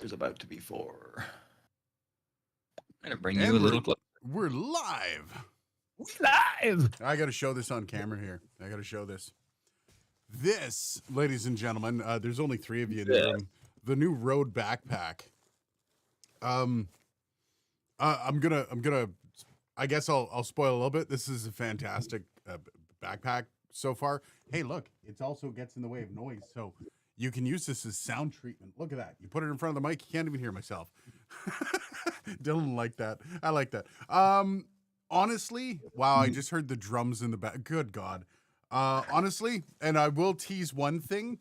is about to be for. I'm gonna bring And you a little closer. we're live. Live. I got to show this on camera here. I got to show this. This, ladies and gentlemen, there's only 3 of you in the room. The new Road backpack. I'm gonna. I guess I'll spoil a little bit. This is a fantastic backpack so far. Hey, look, it also gets in the way of noise, so you can use this as sound treatment. Look at that. You put it in front of the mic, you can't even hear myself. Dylan liked that. I like that. Honestly, wow, I just heard the drums in the back. Good God. Honestly, and I will tease one thing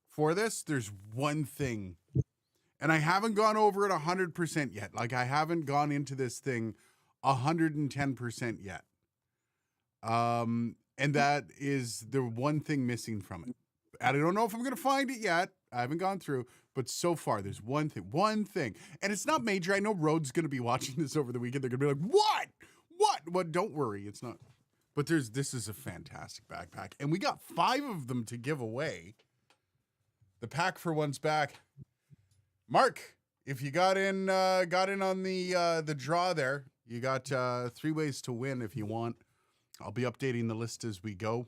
for this. There's one thing, and I haven't gone over it 100% yet. Like, I haven't gone into this thing 110% yet. And that is the one thing missing from it. And I don't know if I'm going to find it yet. I haven't gone through, but so far there's one thing. And it's not major. I know Road's going to be watching this over the weekend. They're going to be like, what? Don't worry. It's not. But this is a fantastic backpack. And we got 5 of them to give away. The pack for one's back. Mark, if you got in on the draw there, you got 3 ways to win if you want. I'll be updating the list as we go.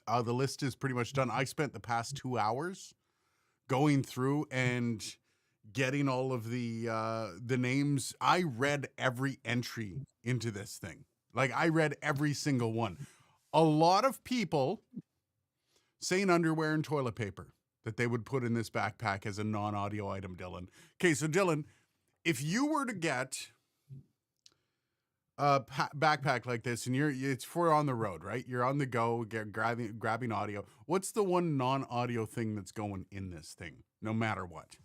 The list is pretty much done. I spent the past 2 hours going through and getting all of the names. I read every entry into this thing. Like, I read every single one. A lot of people saying underwear and toilet paper that they would put in this backpack as a non-audio item, Dylan. Okay, so Dylan, if you were to get a backpack like this, and it's for on the road, right? You're on the go, grabbing audio. What's the one non-audio thing that's going in this thing, no matter what?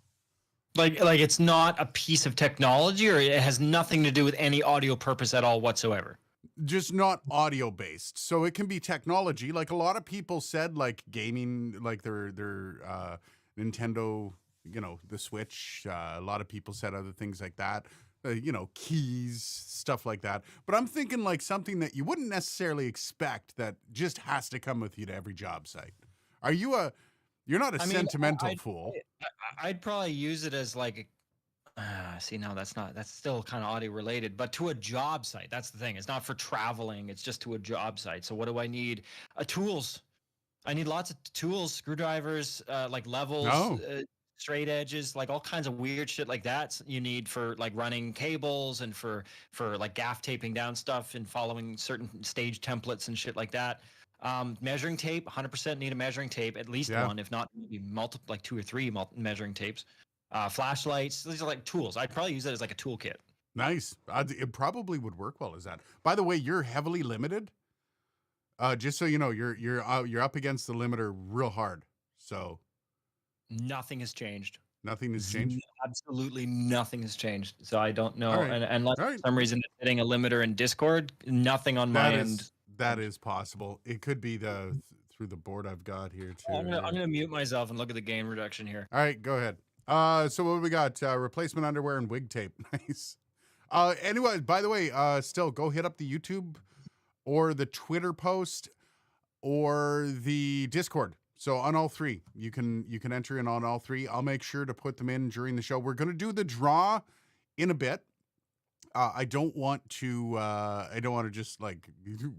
Like it's not a piece of technology, or it has nothing to do with any audio purpose at all whatsoever. Just not audio based. So it can be technology. Like, a lot of people said, like, gaming, like their Nintendo, the Switch. A lot of people said other things like that. Keys, stuff like that. But I'm thinking like something that you wouldn't necessarily expect that just has to come with you to every job site. You're not a sentimental fool. I'd probably use it as like, no, that's still kind of audio related, but to a job site. That's the thing. It's not for traveling. It's just to a job site. So what do I need? Tools. I need lots of tools, screwdrivers, like levels, straight edges, like all kinds of weird shit like that you need for like running cables and for like gaff taping down stuff and following certain stage templates and shit like that. Measuring tape, 100% need a measuring tape, at least one, if not maybe multiple, like 2 or 3 measuring tapes. Flashlights, these are like tools. I'd probably use it as like a toolkit. Nice. It probably would work well as that. By the way, you're heavily limited. Just so you know, you're up against the limiter real hard. So nothing has changed. Nothing has changed. Absolutely nothing has changed. So I don't know. Right. And unless for some reason it's hitting a limiter in Discord, nothing on my end. That is possible. It could be through the board I've got here too. I'm gonna mute myself and look at the game reduction here. All right, go ahead. So what we got? Replacement underwear and wig tape. Nice. Anyway, by the way, still go hit up the YouTube or the Twitter post or the Discord. So on all 3, you can enter in on all 3. I'll make sure to put them in during the show. We're going to do the draw in a bit. I don't want to just like,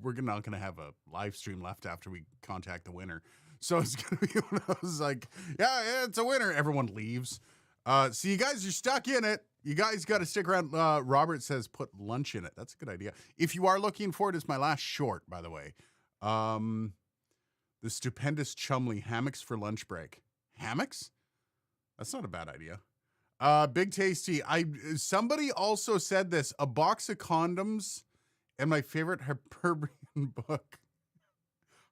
we're not going to have a live stream left after we contact the winner. So it's going to be one of those like, yeah, it's a winner. Everyone leaves. So you guys are stuck in it. You guys got to stick around. Robert says put lunch in it. That's a good idea. If you are looking for it, it's my last short, by the way. The stupendous Chumley hammocks for lunch break. Hammocks? That's not a bad idea. Big Tasty. Somebody also said this, a box of condoms and my favorite Hyperborean book.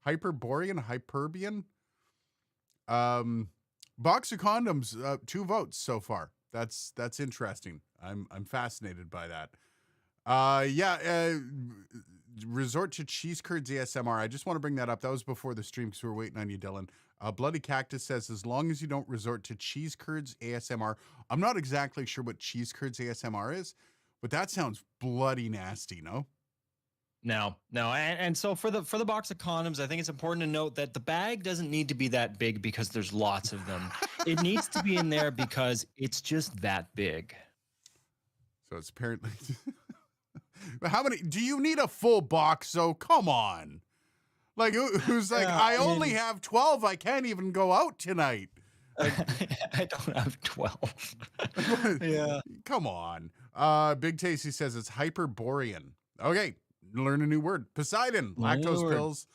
Hyperbian. Box of condoms, 2 votes so far. That's interesting. I'm fascinated by that. Resort to cheese curds ASMR. I just want to bring that up. That was before the stream because we were waiting on you, Dylan. Bloody Cactus says, as long as you don't resort to cheese curds ASMR. I'm not exactly sure what cheese curds ASMR is, but that sounds bloody nasty, no? No, no, and so for the box of condoms, I think it's important to note that the bag doesn't need to be that big because there's lots of them. It needs to be in there because it's just that big. So it's apparently. But how many? Do you need a full box? So come on. Like who's like, Yeah, I I only mean- have 12. I can't even go out tonight. Like, I don't have 12. Yeah. come on. Big Tasty says it's Hyperborean. Okay, learn a new word. Poseidon, Learn a new lactose word. pills,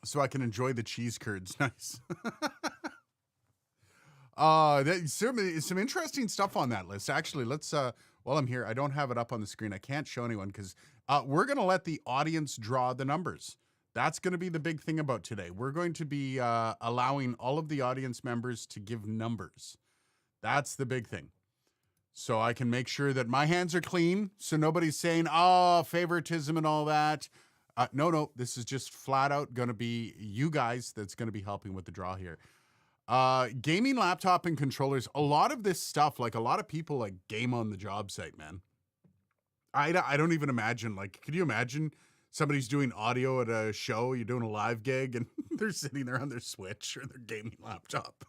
so I can enjoy the cheese curds. Nice. Some interesting stuff on that list. Actually, let's while I'm here, I don't have it up on the screen. I can't show anyone because we're gonna let the audience draw the numbers. That's going to be the big thing about today. We're going to be allowing all of the audience members to give numbers. That's the big thing. So I can make sure that my hands are clean. So nobody's saying, oh, favoritism and all that. No, this is just flat out going to be you guys that's going to be helping with the draw here. Gaming laptop and controllers. A lot of this stuff, like a lot of people like game on the job site, man. I don't even imagine, like, could you imagine somebody's doing audio at a show, you're doing a live gig, and they're sitting there on their Switch or their gaming laptop?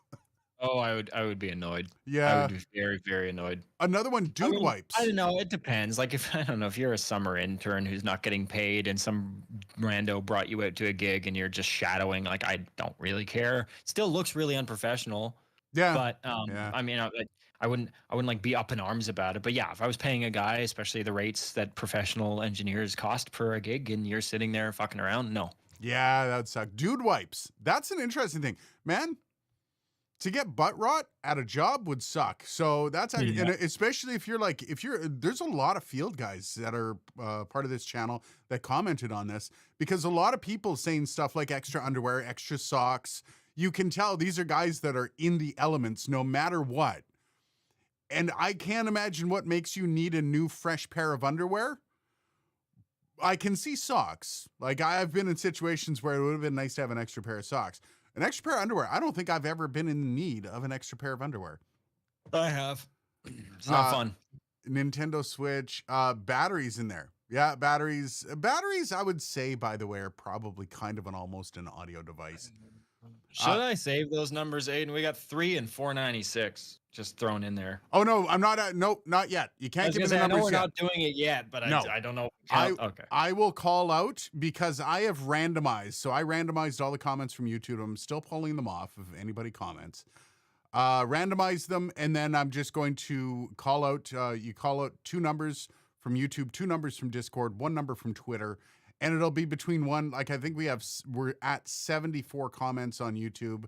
Oh, I would be annoyed. I Yeah. would be very, very annoyed. Another one, dude wipes. I don't know. It depends. Like if I don't know if you're a summer intern who's not getting paid and some rando brought you out to a gig and you're just shadowing, like I don't really care. Still looks really unprofessional. Yeah. But Yeah. I mean, I wouldn't like be up in arms about it. But yeah, if I was paying a guy, especially the rates that professional engineers cost per a gig, and you're sitting there fucking around, no. Yeah, that'd suck. Dude wipes. That's an interesting thing, man. To get butt rot at a job would suck. So that's actually, and especially if there's a lot of field guys that are part of this channel that commented on this, because a lot of people saying stuff like extra underwear, extra socks. You can tell these are guys that are in the elements no matter what. And I can't imagine what makes you need a new fresh pair of underwear. I can see socks. Like I've been in situations where it would have been nice to have an extra pair of socks. An extra pair of underwear. I don't think I've ever been in need of an extra pair of underwear. I have. It's not fun. Nintendo Switch, batteries in there. Yeah, batteries. Batteries, I would say, by the way, are probably kind of almost an audio device. Should I save those numbers, Aiden? We got 3 and 496 just thrown in there. Oh no, I'm not. No, not yet. You can't give me the I know numbers we're yet. not doing it yet, but No. I don't know. Okay. I will call out because I have randomized. So I randomized all the comments from YouTube. I'm still pulling them off if anybody comments. Randomize them, and then I'm just going to call out. You call out 2 numbers from YouTube, 2 numbers from Discord, 1 number from Twitter, and it'll be between one. Like I think we're at 74 comments on YouTube.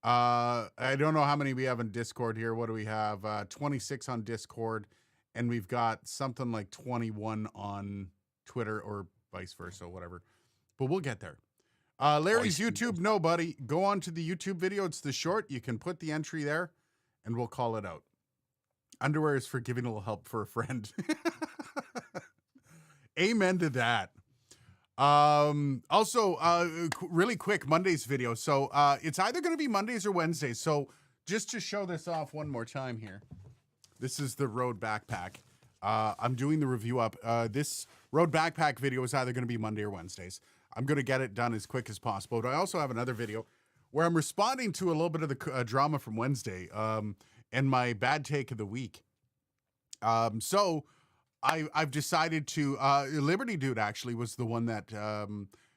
I don't know how many we have in Discord here. What do we have? 26 on Discord, and we've got something like 21 on Twitter or vice versa, whatever. But we'll get there. Larry's YouTube, no, buddy. Go on to the YouTube video. It's the short. You can put the entry there, and we'll call it out. Underwear is for giving a little help for a friend. Amen to that. Also, really quick, Monday's video. So it's either going to be Mondays or Wednesdays. So just to show this off one more time here, this is the Rode backpack. I'm doing the review up. This Rode backpack video is either going to be Monday or Wednesdays. I'm going to get it done as quick as possible. But I also have another video where I'm responding to a little bit of the drama from Wednesday and my bad take of the week. So I've decided to, Liberty Dude actually was the one that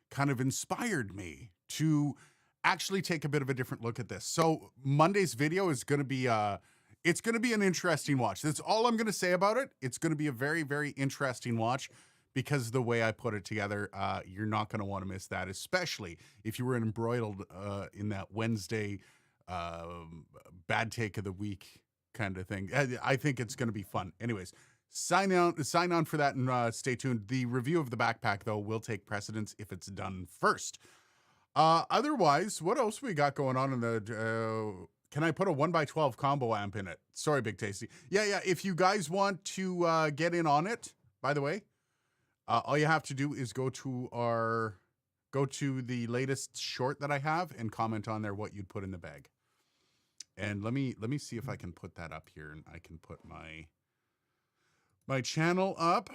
kind of inspired me to actually take a bit of a different look at this. So Monday's video is going to be, it's going to be an interesting watch. That's all I'm going to say about it. It's going to be a very, very interesting watch because the way I put it together, you're not going to want to miss that, especially if you were embroiled in that Wednesday bad take of the week kind of thing. I think it's going to be fun. Anyways, sign on for that and stay tuned. The review of the backpack, though, will take precedence if it's done first. Otherwise, what else we got going on in the... can I put a 1x12 combo amp in it? Sorry, Big Tasty. Yeah. If you guys want to get in on it, by the way, all you have to do is go to the latest short that I have and comment on there what you'd put in the bag. And let me see if I can put that up here, and I can put my channel up.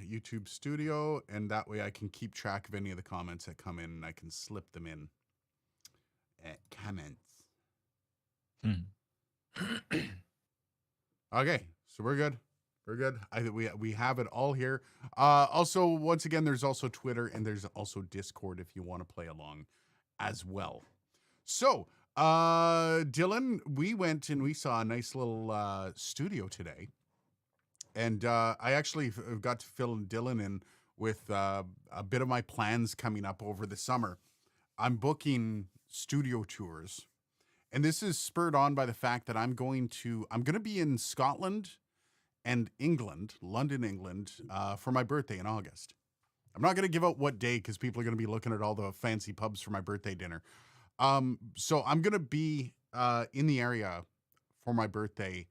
YouTube Studio, and that way I can keep track of any of the comments that come in, and I can slip them in at comments. Okay, so we're good. We're good. I think we have it all here. Also, once again, there's also Twitter and there's also Discord if you want to play along as well. So, Dylan, we went and we saw a nice little studio today. And I actually got to fill Dylan in with a bit of my plans coming up over the summer. I'm booking studio tours. And this is spurred on by the fact that I'm going to be in Scotland and England, London, England, for my birthday in August. I'm not going to give out what day because people are going to be looking at all the fancy pubs for my birthday dinner. So I'm going to be in the area for my birthday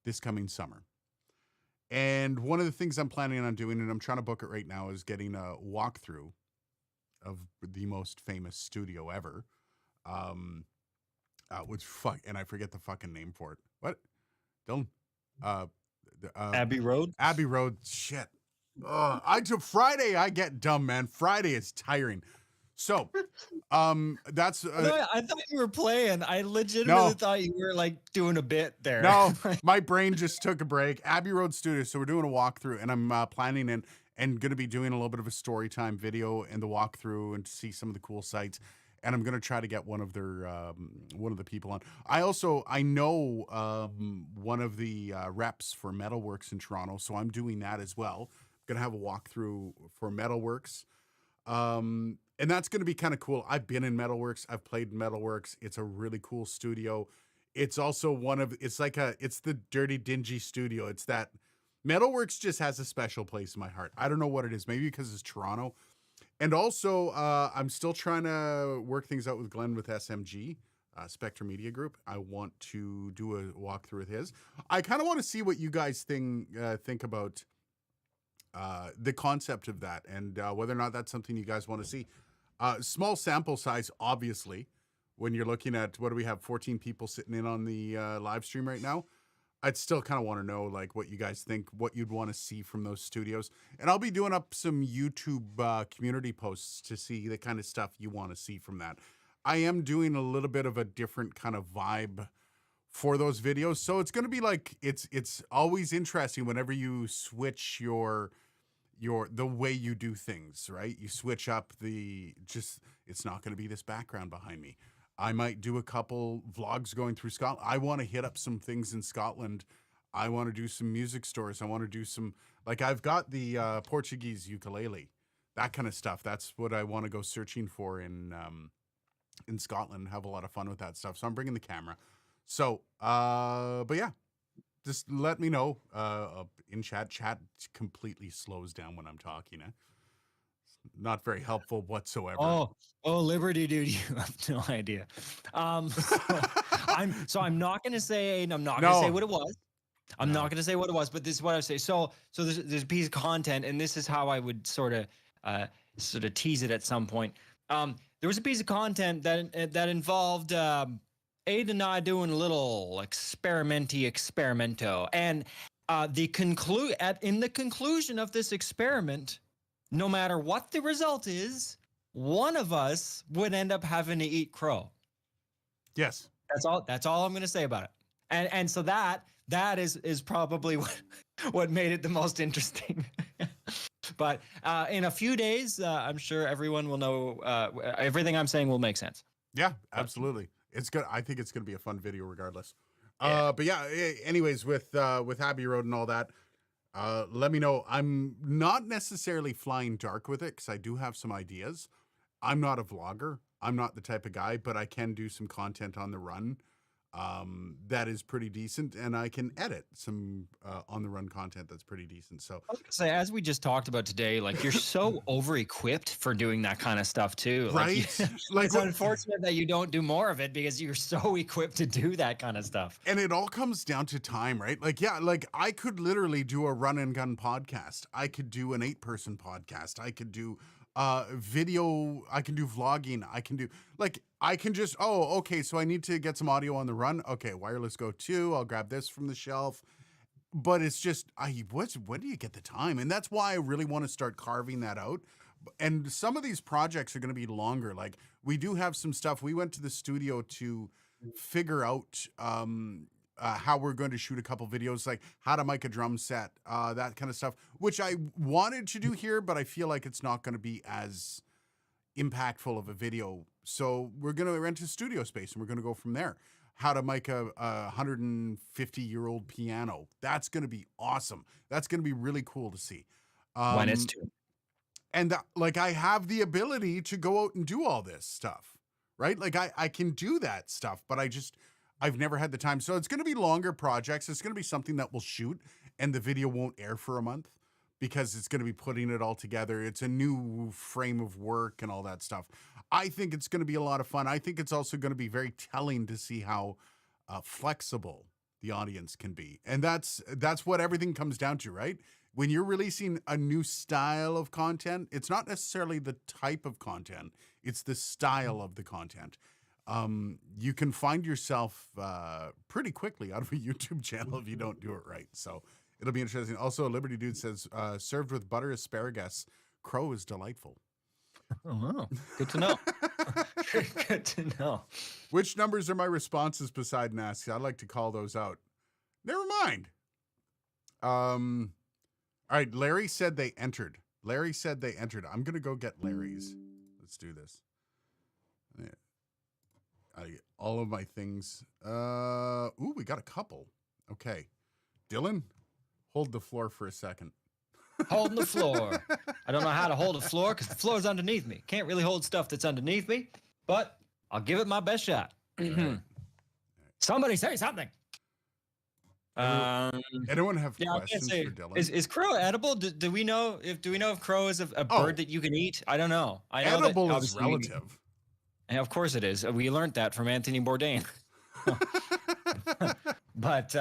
this coming summer. And one of the things I'm planning on doing, and I'm trying to book it right now, is getting a walkthrough of the most famous studio ever. And I forget the fucking name for it. What? Dylan? Abbey Road? Abbey Road. Shit. Friday, I get dumb, man. Friday is tiring. So, that's. No, I thought you were playing. I legitimately thought you were like doing a bit there. No, my brain just took a break. Abbey Road Studio. So we're doing a walkthrough, and I'm planning and going to be doing a little bit of a story time video in the walkthrough and to see some of the cool sites. And I'm going to try to get one of the people on. I know one of the reps for Metalworks in Toronto, so I'm doing that as well. I'm going to have a walkthrough for Metalworks. And that's going to be kind of cool. I've been in Metalworks. I've played in Metalworks. It's a really cool studio. It's also it's the dirty, dingy studio. It's that Metalworks just has a special place in my heart. I don't know what it is. Maybe because it's Toronto. And also, I'm still trying to work things out with Glenn with SMG, Spectre Media Group. I want to do a walkthrough with his. I kind of want to see what you guys think about the concept of that and whether or not that's something you guys want to see. Small sample size, obviously, when you're looking at, what do we have, 14 people sitting in on the live stream right now? I'd still kind of want to know like what you guys think, what you'd want to see from those studios. And I'll be doing up some YouTube community posts to see the kind of stuff you want to see from that. I am doing a little bit of a different kind of vibe for those videos. So it's going to be like, it's always interesting whenever you switch the way you do things, right? You switch up it's not going to be this background behind me. I might do a couple vlogs going through Scotland. I want to hit up some things in Scotland. I want to do some music stores. I want to do some, like I've got the Portuguese ukulele, that kind of stuff. That's what I want to go searching for in Scotland, have a lot of fun with that stuff. So I'm bringing the camera. So, but yeah, just let me know in chat. Chat completely slows down when I'm talking. Not very helpful whatsoever. Oh, Liberty, dude, you have no idea. I'm not going to say, and I'm not going to say what it was. I'm not going to say what it was, but this is what I would say. So there's a piece of content, and this is how I would sort of tease it at some point. There was a piece of content that involved Aiden and I doing a little experimento, and in the conclusion of this experiment, no matter what the result is, one of us would end up having to eat crow. Yes. That's all I'm going to say about it. And so that is probably what made it the most interesting. But in a few days, I'm sure everyone will know everything I'm saying will make sense. Yeah, absolutely. It's good. I think it's going to be a fun video regardless. Yeah. But yeah, anyways, with Abbey Road and all that, let me know. I'm not necessarily flying dark with it because I do have some ideas. I'm not a vlogger. I'm not the type of guy, but I can do some content on the run that is pretty decent, and I can edit some on the run content that's pretty decent. So I was gonna say, as we just talked about today, like you're so over equipped for doing that kind of stuff too, right? It's unfortunate that you don't do more of it because you're so equipped to do that kind of stuff. And it all comes down to time, right? Like, yeah, like I could literally do a run and gun podcast. I could do an 8-person podcast. I could do video. I can do vlogging. I can just, okay, so I need to get some audio on the run. Okay, wireless go 2. I'll grab this from the shelf. but it's just, when do you get the time? And that's why I really want to start carving that out. And some of these projects are going to be longer. Like, we do have some stuff. We went to the studio to figure out how we're going to shoot a couple videos, like how to mic a drum set, that kind of stuff, which I wanted to do here, but I feel like it's not going to be as impactful of a video. So we're going to rent a studio space and we're going to go from there. How to mic a 150-year-old piano. That's going to be awesome. That's going to be really cool to see. When it's tuned. And like, I have the ability to go out and do all this stuff, right? Like, I can do that stuff, but I've never had the time. So it's going to be longer projects. It's going to be something that we'll shoot and the video won't air for a month because it's going to be putting it all together. It's a new frame of work and all that stuff. I think it's going to be a lot of fun. I think it's also going to be very telling to see how flexible the audience can be. And that's what everything comes down to, right? When you're releasing a new style of content, it's not necessarily the type of content, it's the style of the content. You can find yourself pretty quickly out of a YouTube channel if you don't do it right. So it'll be interesting. Also, Liberty Dude says, served with butter asparagus, crow is delightful. Oh, wow. Good to know. Good to know. Which numbers are my responses? Poseidon asks. I'd like to call those out. Never mind. All right, Larry said they entered. Larry said they entered. I'm going to go get Larry's. Let's do this. Yeah. I get all of my things. Ooh, we got a couple. Okay. Dylan, hold the floor for a second. Holding the floor. I don't know how to hold a floor because the floor is underneath me. Can't really hold stuff that's underneath me, but I'll give it my best shot. Somebody say something. Anyone have questions for Dylan? Is crow edible? Do we know if crow is a bird that you can eat? I don't know. I know edible that is relative. And of course it is. We learned that from Anthony Bourdain. But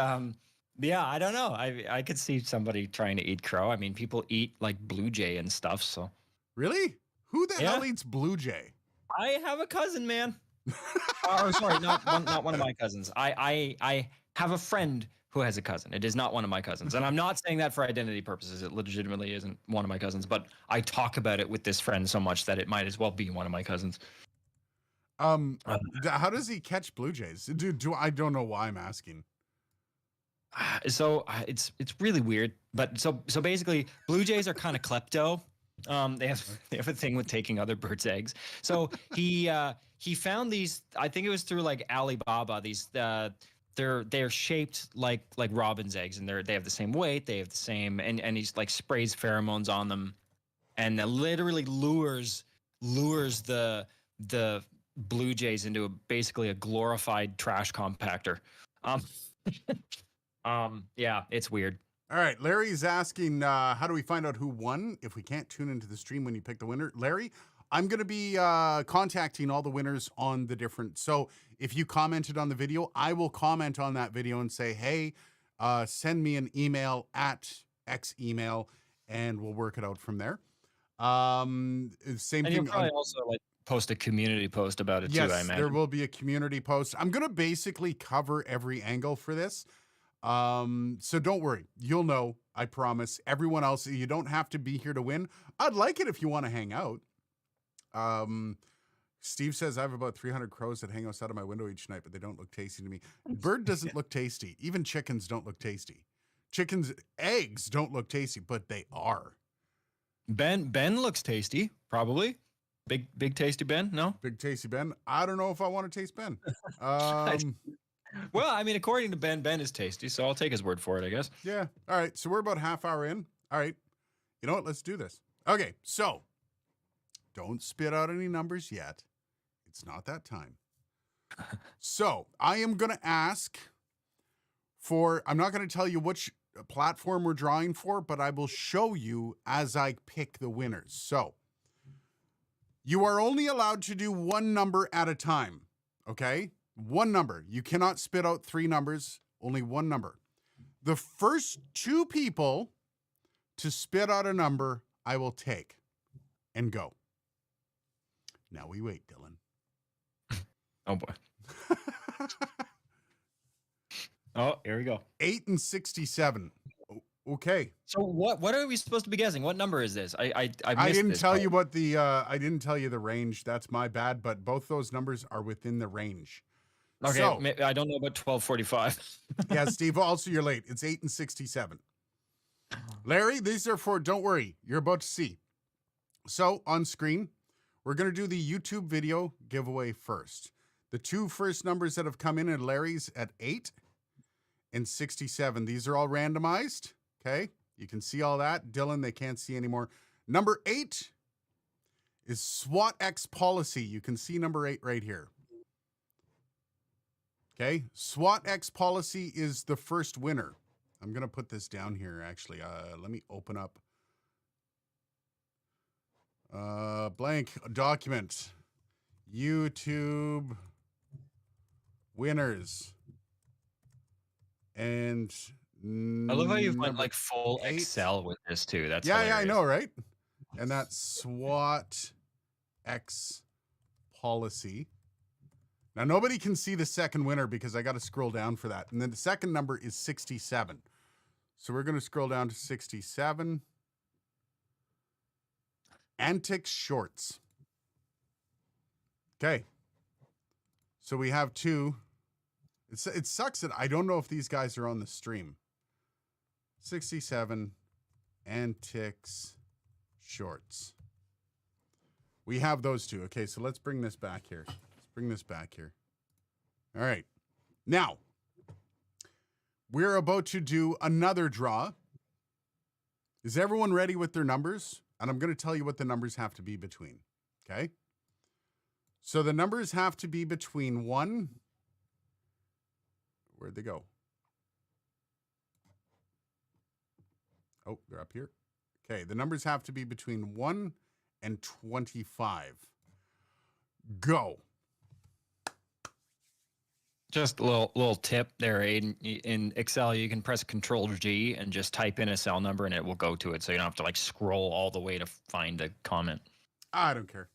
yeah, I don't know. I could see somebody trying to eat crow. I mean, people eat like blue jay and stuff. So really, who the hell eats blue jay? I have a cousin, man. Or sorry, not one of my cousins. I have a friend who has a cousin. It is not one of my cousins. And I'm not saying that for identity purposes. It legitimately isn't one of my cousins, but I talk about it with this friend so much that it might as well be one of my cousins. How does he catch blue jays? I don't know why I'm asking. So it's really weird, but so basically blue jays are kind of klepto. They have a thing with taking other birds' eggs. So he found these, I think it was through like Alibaba, these they're shaped like robin's eggs, and they have the same weight, they have the same, and he's like sprays pheromones on them, and literally lures the blue jays into basically a glorified trash compactor. Yeah, it's weird. All right, Larry's asking, how do we find out who won if we can't tune into the stream when you pick the winner? Larry, I'm going to be contacting all the winners on the different. So if you commented on the video, I will comment on that video and say, hey, send me an email at X email, and we'll work it out from there. Same and thing. You'll probably also like post a community post about it too, I imagine. There will be a community post. I'm going to basically cover every angle for this. So don't worry. You'll know, I promise. Everyone else, you don't have to be here to win. I'd like it if you want to hang out. Steve says, I have about 300 crows that hang outside of my window each night, but they don't look tasty to me. Bird doesn't look tasty. Even chickens don't look tasty. Chickens' eggs don't look tasty, but they are. Ben looks tasty, probably. Big tasty Ben, no? Big tasty Ben. I don't know if I want to taste Ben. Well, I mean, according to Ben is tasty, so I'll take his word for it, I guess. Yeah. All right. So we're about half hour in. All right. You know what? Let's do this. Okay. So don't spit out any numbers yet. It's not that time. So I am going to ask for, I'm not going to tell you which platform we're drawing for, but I will show you as I pick the winners. So you are only allowed to do one number at a time. Okay. One number. You cannot spit out three numbers, only one number. The first two people to spit out a number, I will take and go. Now we wait, Dylan. Oh boy. Oh, here we go. 8 and 67. Okay. So what are we supposed to be guessing? What number is this? I I missed didn't this tell part. you what the I didn't tell you the range. That's my bad, but both those numbers are within the range. Okay, So, I don't know about 12:45. yeah, Steve, also you're late. It's 8 and 67. Larry, these are for, don't worry, you're about to see. So on screen, we're going to do the YouTube video giveaway first. The two first numbers that have come in are Larry's at 8 and 67. These are all randomized. Okay. You can see all that. Dylan, they can't see anymore. Number 8 is SWAT X policy. You can see number 8 right here. Okay. SWAT X policy is the first winner. I'm going to put this down here, actually. Let me open up blank document. YouTube winners. And I love how you've went like full 8. Excel with this too. That's yeah, hilarious. I know, right? And that's SWAT X policy. Now, nobody can see the second winner because I got to scroll down for that. And then the second number is 67. So we're going to scroll down to 67. Antics Shorts. Okay. So we have 2. It sucks that I don't know if these guys are on the stream. 67 Antics Shorts. We have those 2. Okay, so let's bring this back here. All right. Now, we're about to do another draw. Is everyone ready with their numbers? And I'm going to tell you what the numbers have to be between. Okay? So the numbers have to be between 1. Where'd they go? Oh, they're up here. Okay, the numbers have to be between 1 and 25. Go. Just a little tip there. In Excel, you can press Control-G and just type in a cell number and it will go to it. So you don't have to like scroll all the way to find a comment. I don't care.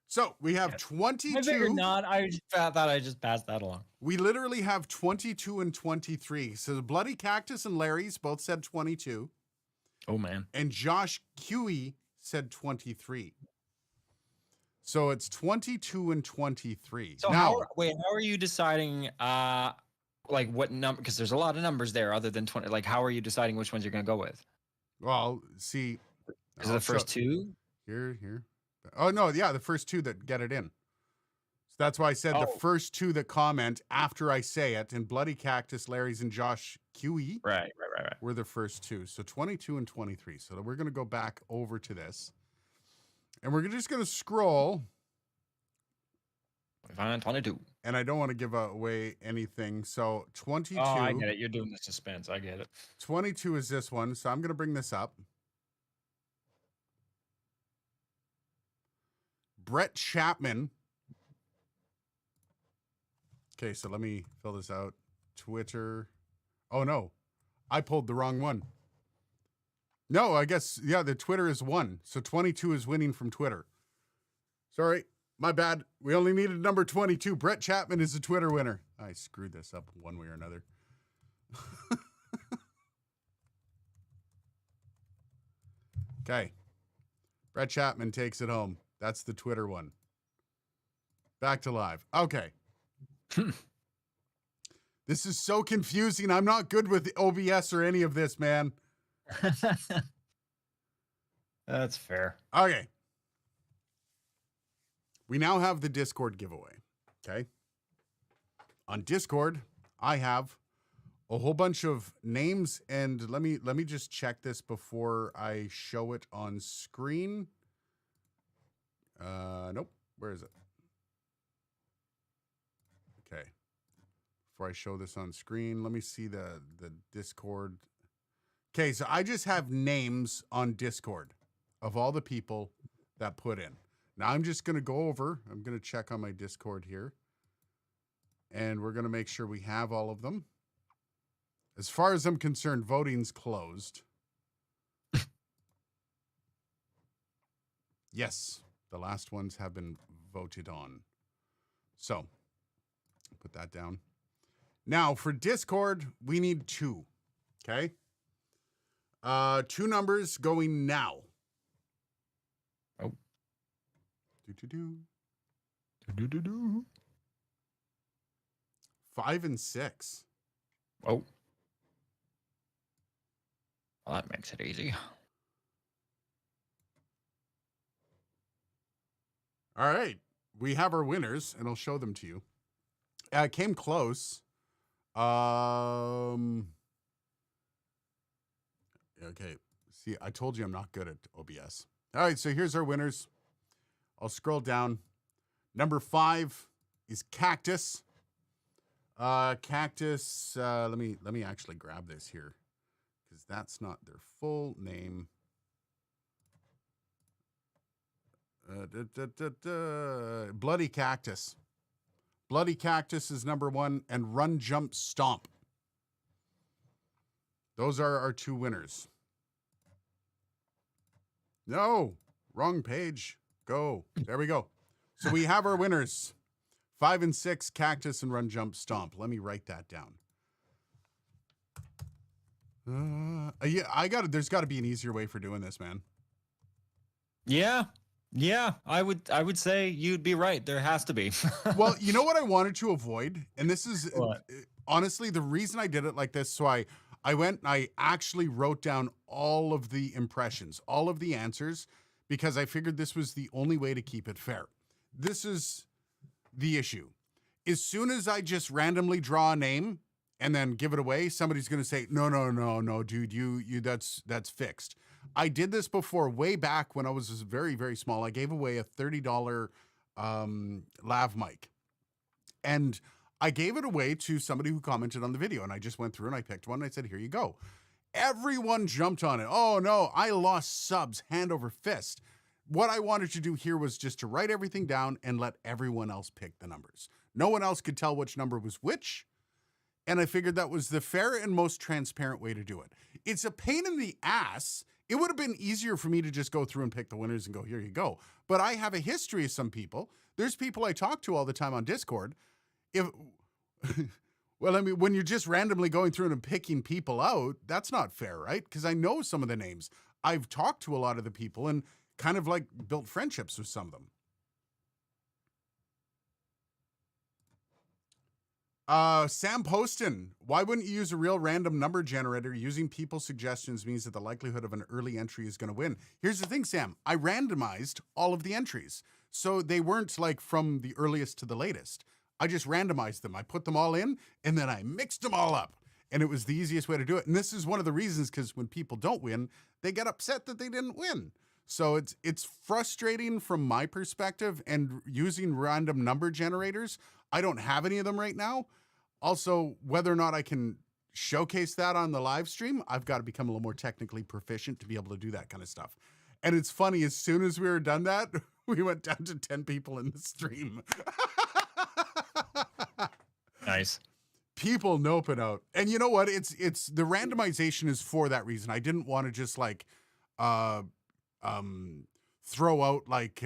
So we have 22. I figured not. I thought I just passed that along. We literally have 22 and 23. So the Bloody Cactus and Larry's both said 22. Oh, man. And Josh Huey said 23. So it's 22 and 23. So now, how are you deciding like what number? Because there's a lot of numbers there other than 20. Like, how are you deciding which ones you're going to go with? well, see. Is it the first 2? Here. Oh, no, yeah, the first 2 that get it in. So that's why I said the first 2 that comment after I say it, and Bloody Cactus, Larry's, and Josh Huey Right. were the first 2. So 22 and 23. So we're going to go back over to this. And we're just going to scroll. 22. And I don't want to give away anything. So 22. Oh, I get it. You're doing the suspense. I get it. 22 is this one. So I'm going to bring this up. Brett Chapman. Okay, so let me fill this out. Twitter. Oh, no. I pulled the wrong one. No, I guess, yeah, the Twitter is 1. So 22 is winning from Twitter. Sorry, my bad. We only needed number 22. Brett Chapman is the Twitter winner. I screwed this up one way or another. Okay. Brett Chapman takes it home. That's the Twitter one. Back to live. Okay. This is so confusing. I'm not good with OBS or any of this, man. That's fair. Okay. We now have the Discord giveaway. Okay. On Discord, I have a whole bunch of names, and let me just check this before I show it on screen. Nope. Where is it? Okay. Before I show this on screen, let me see the Discord. Okay, so I just have names on Discord of all the people that put in. Now I'm just going to go over. I'm going to check on my Discord here. And we're going to make sure we have all of them. As far as I'm concerned, voting's closed. Yes, the last ones have been voted on. So, put that down. Now for Discord, we need 2. Okay. 2 numbers going now. Oh. Do. Do-do-do-do. 5 and 6. Oh. Well, that makes it easy. All right. We have our winners, and I'll show them to you. Came close. Okay. See, I told you I'm not good at OBS. All right, so here's our winners. I'll scroll down. Number 5 is Cactus. Cactus. Let me actually grab this here, because that's not their full name. Bloody Cactus. Bloody Cactus is number 1, and Run Jump Stomp. Those are our 2 winners. No, wrong page. Go. There we go. So we have our winners. 5 and 6, Cactus and Run Jump Stomp. Let me write that down. Yeah, there's got to be an easier way for doing this, man. Yeah, I would say you'd be right. There has to be. Well, you know what I wanted to avoid? And this is What? honestly the reason I did it like this. So I went and I actually wrote down all of the impressions, all of the answers, because I figured this was the only way to keep it fair. This is the issue. As soon as I just randomly draw a name and then give it away, somebody's going to say, no, dude, you that's fixed. I did this before, way back when I was very, very small. I gave away a $30 lav mic, and I gave it away to somebody who commented on the video, and I just went through and I picked one. And I said, here you go. Everyone jumped on it. Oh no, I lost subs hand over fist. What I wanted to do here was just to write everything down and let everyone else pick the numbers. No one else could tell which number was which. And I figured that was the fair and most transparent way to do it. It's a pain in the ass. It would have been easier for me to just go through and pick the winners and go, here you go. But I have a history of some people. There's people I talk to all the time on Discord. Well, I mean, when you're just randomly going through and picking people out, that's not fair, right? Because I know some of the names. I've talked to a lot of the people and kind of like built friendships with some of them. Sam Poston, why wouldn't you use a real random number generator? Using people's suggestions means that the likelihood of an early entry is going to win. Here's the thing, Sam. I randomized all of the entries. So they weren't like from the earliest to the latest. I just randomized them. I put them all in, and then I mixed them all up. And it was the easiest way to do it. And this is one of the reasons, because when people don't win, they get upset that they didn't win. So it's frustrating from my perspective, and using random number generators, I don't have any of them right now. Also, whether or not I can showcase that on the live stream, I've got to become a little more technically proficient to be able to do that kind of stuff. And it's funny, as soon as we were done that, we went down to 10 people in the stream. Nice. People noping out. And you know what? It's the randomization is for that reason. I didn't want to just like throw out like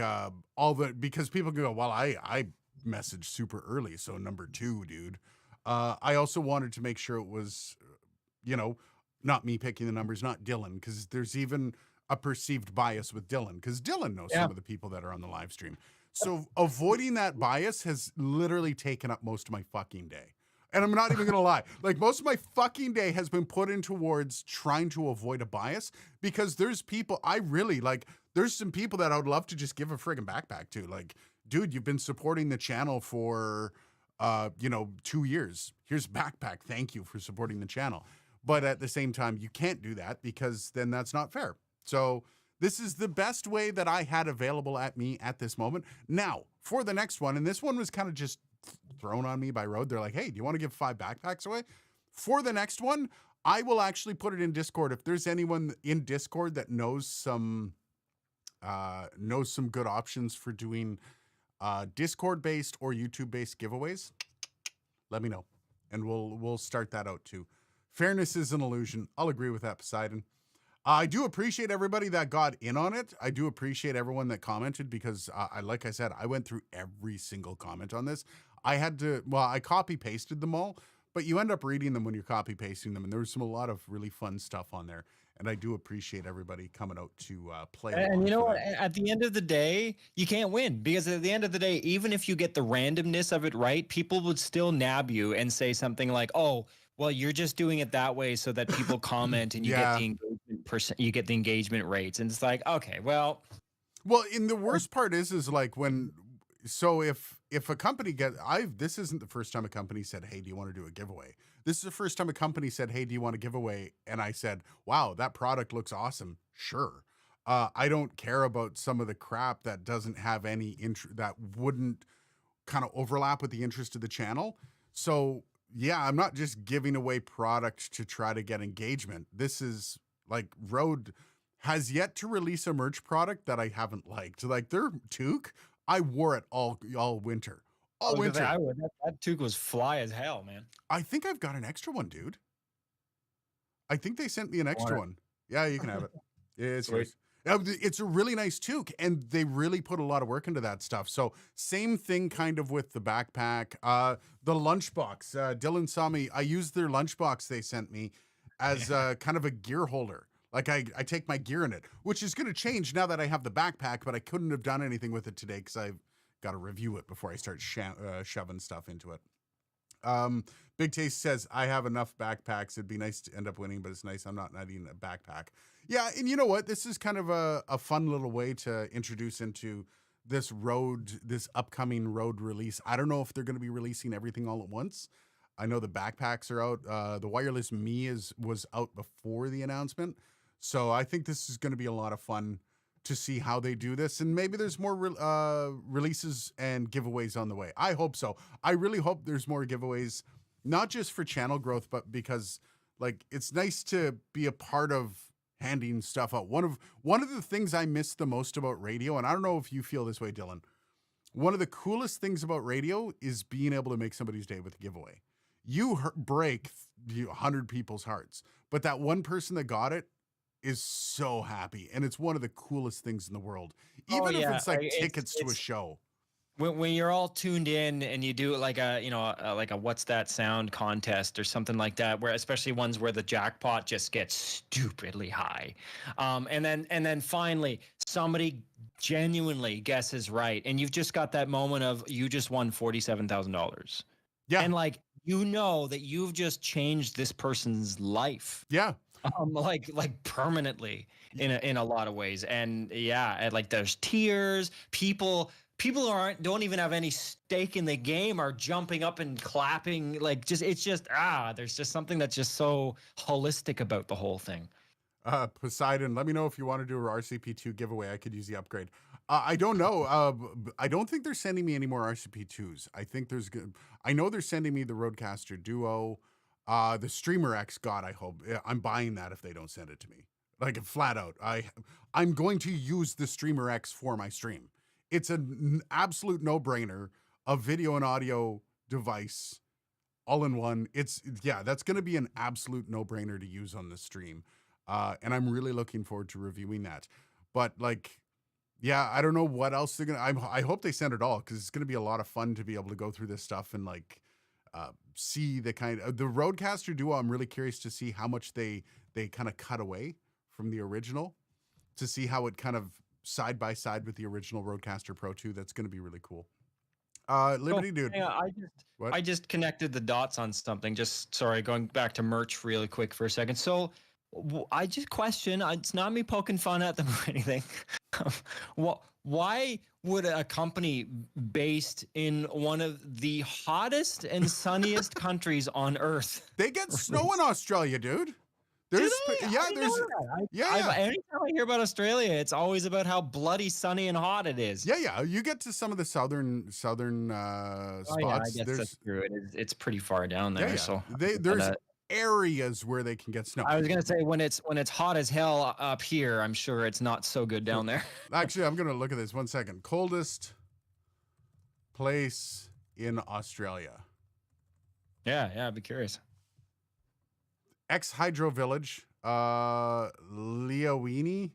all the, because people can go, well, I messaged super early, so number 2, dude. I also wanted to make sure it was, not me picking the numbers, not Dylan, because there's even a perceived bias with Dylan, because Dylan knows some of the people that are on the live stream. So avoiding that bias has literally taken up most of my fucking day. And I'm not even going to lie. Like, most of my fucking day has been put in towards trying to avoid a bias, because there's people I really like. There's some people that I would love to just give a friggin' backpack to. Like, dude, you've been supporting the channel for, 2 years. Here's backpack. Thank you for supporting the channel. But at the same time, you can't do that, because then that's not fair. So this is the best way that I had available at me at this moment. Now, for the next one, and this one was kind of just thrown on me by Road. They're like, hey, do you want to give 5 backpacks away? For the next one, I will actually put it in Discord. If there's anyone in Discord that knows some good options for doing Discord-based or YouTube-based giveaways, let me know, and we'll start that out too. Fairness is an illusion. I'll agree with that, Poseidon. I do appreciate everybody that got in on it. I do appreciate everyone that commented, because like I said, I went through every single comment on this. I copy pasted them all, but you end up reading them when you're copy pasting them. And there's a lot of really fun stuff on there. And I do appreciate everybody coming out to play And along you know for what? that. At the end of the day, you can't win because at the end of the day, even if you get the randomness of it right, people would still nab you and say something like, "Oh, well, you're just doing it that way so that people comment and you get Yeah. the you get the engagement rates." And it's like, okay, well, Well, and the worst part is like when, so if a company this isn't the first time a company said, "Hey, do you want to do a giveaway?" This is the first time a company said, "Hey, do you want a giveaway?" And I said, "Wow, that product looks awesome. Sure." I don't care about some of the crap that doesn't have any interest, that wouldn't kind of overlap with the interest of the channel. So yeah, I'm not just giving away product to try to get engagement. This is like Rode has yet to release a merch product that I haven't liked. Like their toque, I wore it all winter. I All was gonna say, winter. that toque was fly as hell, man. I think I've got an extra one, dude. I think they sent me an I want extra it. one. Yeah, you can have it. Yeah, it's Sweet. yours. It's a really nice toque, and they really put a lot of work into that stuff. So same thing kind of with the backpack. The lunchbox. Dylan saw me. I used their lunchbox they sent me as kind of a gear holder. Like I take my gear in it, which is going to change now that I have the backpack, but I couldn't have done anything with it today because I've got to review it before I start shoving stuff into it. Big Taste says, I have enough backpacks. It'd be nice to end up winning, but it's nice I'm not needing a backpack. Yeah, and you know what? This is kind of a fun little way to introduce into this upcoming Rode release. I don't know if they're going to be releasing everything all at once. I know the backpacks are out. The wireless Me was out before the announcement. So I think this is going to be a lot of fun to see how they do this, and maybe there's more releases and giveaways on the way. I hope so. I really hope there's more giveaways, not just for channel growth, but because like it's nice to be a part of handing stuff out. One of the things I miss the most about radio, and I don't know if you feel this way, Dylan. One of the coolest things about radio is being able to make somebody's day with a giveaway. You break 100 people's hearts, but that one person that got it is so happy, and it's one of the coolest things in the world, Oh even if yeah, it's like tickets to a show. when you're all tuned in and you do like a what's that sound contest or something like that, where especially ones where the jackpot just gets stupidly high, and then finally somebody genuinely guesses right, and you've just got that moment of you just won $47,000, Yeah, and like you know that you've just changed this person's life, yeah, like permanently in a lot of ways. And yeah, and like there's tears, people don't even have any stake in the game are jumping up and clapping, like just it's just there's just something that's just so holistic about the whole thing. Poseidon, let me know if you want to do a RCP2 giveaway. I could use the upgrade. I don't know. I don't think they're sending me any more RCP2s. I know they're sending me the Rodecaster Duo, the Streamer X. God, I hope I'm buying that if they don't send it to me. Like flat out, I'm going to use the Streamer X for my stream. It's an absolute no-brainer. A video and audio device all in one. That's going to be an absolute no-brainer to use on the stream. And I'm really looking forward to reviewing that. But like, yeah, I don't know what else they're gonna. I hope they send it all because it's gonna be a lot of fun to be able to go through this stuff and like see the kind of the Rodecaster Duo. I'm really curious to see how much they kind of cut away from the original to see how it kind of side by side with the original Rodecaster Pro 2. That's gonna be really cool. Liberty Dude. Yeah, What? I just connected the dots on something. Just sorry, going back to merch really quick for a second. So I just question. It's not me poking fun at them or anything. Why would a company based in one of the hottest and sunniest countries on Earth? They get snow in Australia, dude. Do There's they? yeah, I didn't there's know that. yeah. Anytime I hear about Australia, it's always about how bloody sunny and hot it is. Yeah. You get to some of the southern Oh yeah, I spots. guess that's true. It's pretty far down there. Yeah. So There's areas where they can get snow. I was gonna say when it's hot as hell up here, I'm sure it's not so good down there. Actually, I'm gonna look at this 1 second. Coldest place in Australia. Yeah, I'd be curious. Hydro Village, Leowini.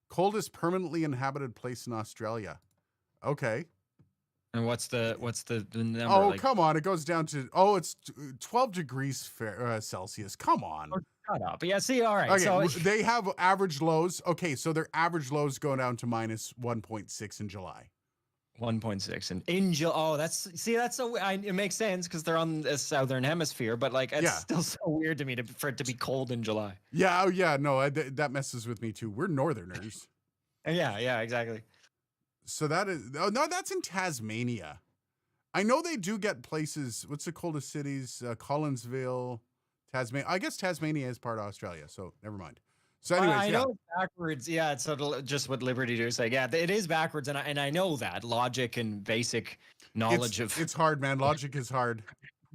Coldest permanently inhabited place in Australia. Okay. And what's the number Oh, like? come on. It goes down to, it's 12 degrees Celsius. Come on. Oh, shut up. Yeah. See. All right. Okay. So They have average lows. Okay. So their average lows go down to minus 1.6 in July. 1.6 and in July. Oh, that's so it makes sense because they're on the southern hemisphere, but like it's Yeah. still so weird to me for it to be cold in July. Yeah. Oh, yeah. No, that messes with me too. We're Northerners. Yeah, exactly. So that is, oh, no, that's in Tasmania. I know they do get places. What's the coldest cities? Collinsville, Tasmania. I guess Tasmania is part of Australia, so never mind. So, anyways, I yeah. know it's backwards. Yeah, it's sort of just what Liberty do is like. Yeah, it is backwards, and I know that logic and basic knowledge of. It's hard, man. Logic is hard.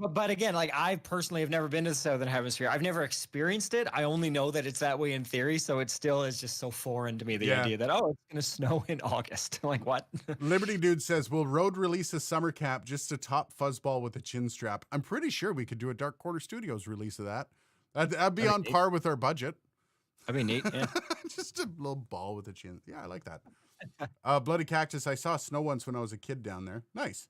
But again, like I personally have never been to the southern hemisphere. I've never experienced it. I only know that it's that way in theory. So it still is just so foreign to me, the Yeah. idea that, oh, it's gonna snow in August. Like what? Liberty Dude says, will Rode release a summer cap just to top fuzzball with a chin strap? I'm pretty sure we could do a Dark Quarter Studios release of that. That'd be on par with our budget. I mean, neat. Yeah. Just a little ball with a chin. Yeah, I like that. Bloody Cactus. I saw snow once when I was a kid down there. Nice.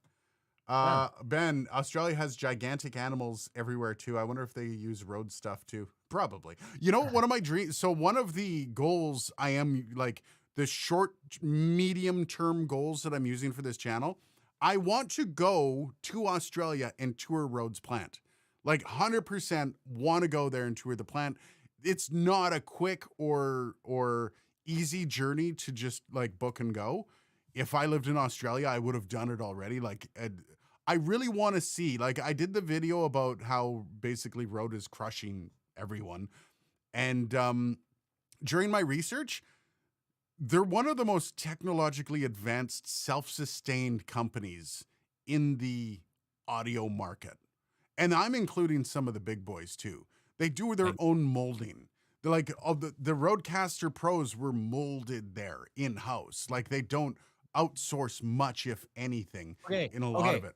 Ben, Australia has gigantic animals everywhere too. I wonder if they use road stuff too. Probably. You know, one of my dreams. So one of the goals I am like the short, medium term goals that I'm using for this channel. I want to go to Australia and tour Rhodes plant. Like 100% want to go there and tour the plant. It's not a quick or easy journey to just like book and go. If I lived in Australia, I would have done it already. Like, I really want to see, like I did the video about how basically Rode is crushing everyone. And during my research, they're one of the most technologically advanced, self-sustained companies in the audio market. And I'm including some of the big boys too. They do their own molding. They're like, the Rodecaster Pros were molded there in-house. Like they don't outsource much, if anything, in a lot of it.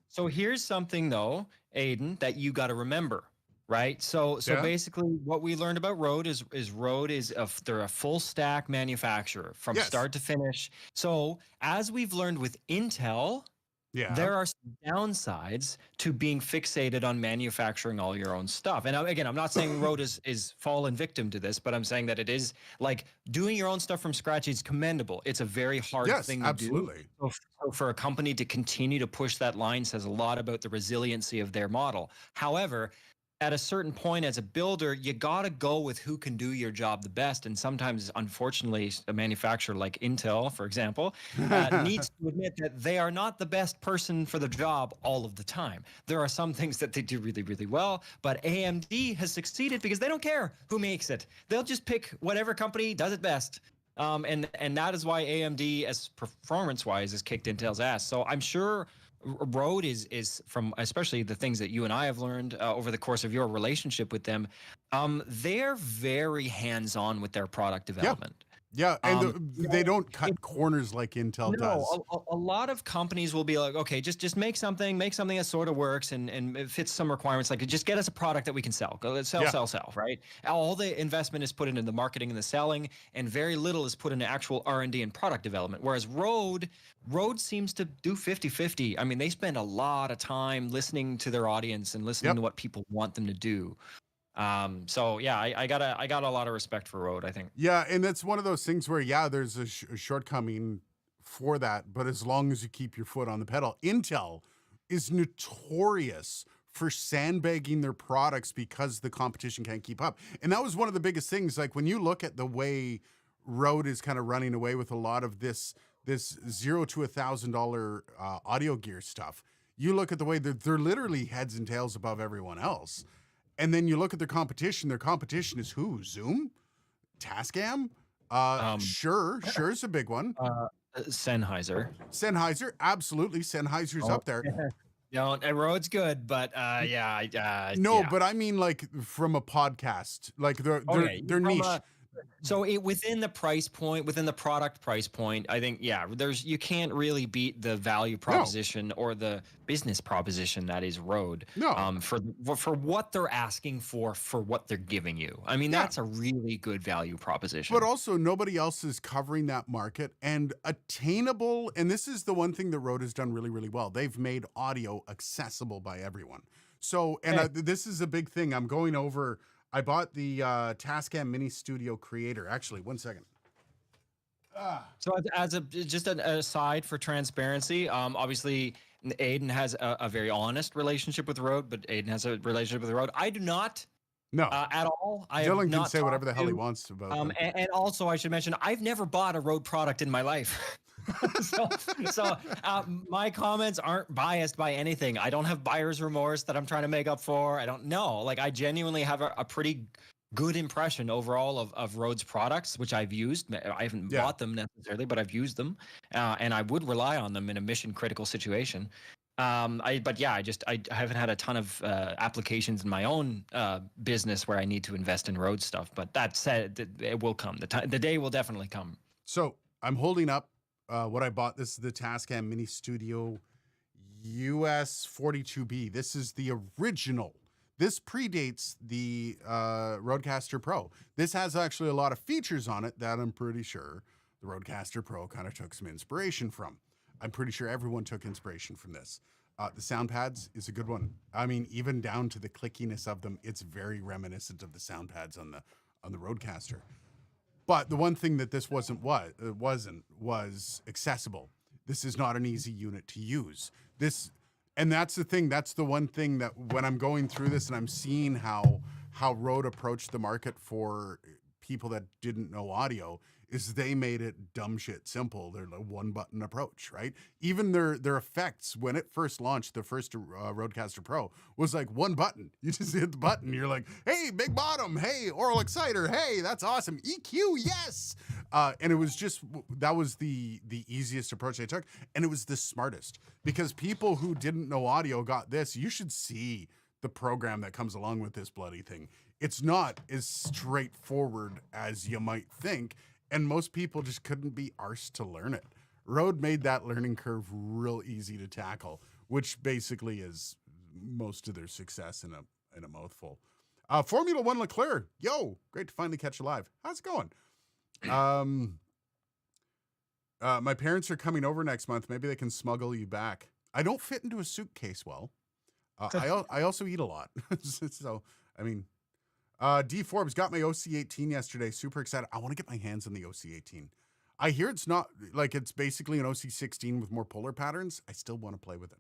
So here's something though, Aiden, that you got to remember, right? So basically, what we learned about Rode is they're a full stack manufacturer from start to finish. So as we've learned with Intel, there are some downsides to being fixated on manufacturing all your own stuff. And again, I'm not saying Rode is fallen victim to this, but I'm saying that it is like doing your own stuff from scratch is commendable. It's a very hard thing to do. So for a company to continue to push that line says a lot about the resiliency of their model. However, at a certain point as a builder, you got to go with who can do your job the best. And sometimes, unfortunately, a manufacturer like Intel, for example, needs to admit that they are not the best person for the job all of the time. There are some things that they do really, really well, but AMD has succeeded because they don't care who makes it. They'll just pick whatever company does it best. And that is why AMD, as performance-wise, has kicked Intel's ass. So I'm sure Rode is from especially the things that you and I have learned over the course of your relationship with them. They're very hands-on with their product development. Yeah, and they don't cut corners like Intel does. A lot of companies will be like, okay, just make something that sort of works and it fits some requirements. Like, just get us a product that we can sell. Go sell, right? All the investment is put into the marketing and the selling, and very little is put into actual R&D and product development. Whereas Rode seems to do 50-50. I mean, they spend a lot of time listening to their audience and listening to what people want them to do. So yeah, I got a lot of respect for Rode, I think. Yeah, and that's one of those things where there's a shortcoming for that, but as long as you keep your foot on the pedal. Intel is notorious for sandbagging their products because the competition can't keep up. And that was one of the biggest things. Like when you look at the way Rode is kind of running away with a lot of this $0 to $1,000 audio gear stuff, you look at the way they're literally heads and tails above everyone else. And then you look at their competition. Their competition is who? Zoom? Tascam? Sure's a big one. Sennheiser, absolutely. Sennheiser's up there. And Rode's good, but but I mean like from a podcast, like their niche. So within the price point, within the product price point, I think you can't really beat the value No, proposition or the business proposition that is Rode. no. For what they're asking for what they're giving you. I mean, Yeah. that's a really good value But proposition. also, nobody else is covering that market and attainable. And this is the one thing that Rode has done really, really well. They've made audio accessible by everyone. So, and Hey, this is a big thing. I'm going over. I bought the Tascam Mini Studio Creator. Actually, one second. so as a just an aside for transparency, obviously Aiden has a very honest relationship with Rode, but Aiden has a relationship with Rode. I do not No, at all. I have Dylan can not say whatever talked the hell he to. wants about them. And also, I should mention, I've never bought a Rode product in my life. so, my comments aren't biased by anything. I don't have buyer's remorse that I'm trying to make up for. I don't know. Like, I genuinely have a pretty good impression overall of Rode's products, which I've used. I haven't Yeah. bought them necessarily, but I've used them, and I would rely on them in a mission critical situation. I haven't had a ton of applications in my own business where I need to invest in road stuff. But that said, it will come. The day will definitely come. So I'm holding up what I bought. This is the Tascam Mini Studio US 42B. This is the original. This predates the Rodecaster Pro. This has actually a lot of features on it that I'm pretty sure the Rodecaster Pro kind of took some inspiration from. I'm pretty sure everyone took inspiration from this. The sound pads is a good one. I mean, even down to the clickiness of them, it's very reminiscent of the sound pads on the Rodecaster. But the one thing that this wasn't was accessible. This is not an easy unit to use. And that's the thing. That's the one thing that when I'm going through this and I'm seeing how Rode approached the market for people that didn't know audio, is they made it dumb shit simple. They're a one button approach, right? Even their effects when it first launched, the first Rodecaster Pro was like one button. You just hit the button. You're like, hey, big bottom. Hey, oral exciter. Hey, that's awesome. EQ, yes. And it was just that was the easiest approach they took, and it was the smartest because people who didn't know audio got this. You should see the program that comes along with this bloody thing. It's not as straightforward as you might think. And most people just couldn't be arsed to learn it. Rode made that learning curve real easy to tackle, which basically is most of their success in a mouthful. Formula One LeClaire, yo, great to finally catch you live. How's it going? My parents are coming over next month. Maybe they can smuggle you back. I don't fit into a suitcase well. I also eat a lot, so I mean. D Forbes got my OC18 yesterday. Super excited. I want to get my hands on the OC18. I hear it's not like it's basically an OC16 with more polar patterns. I still want to play with it.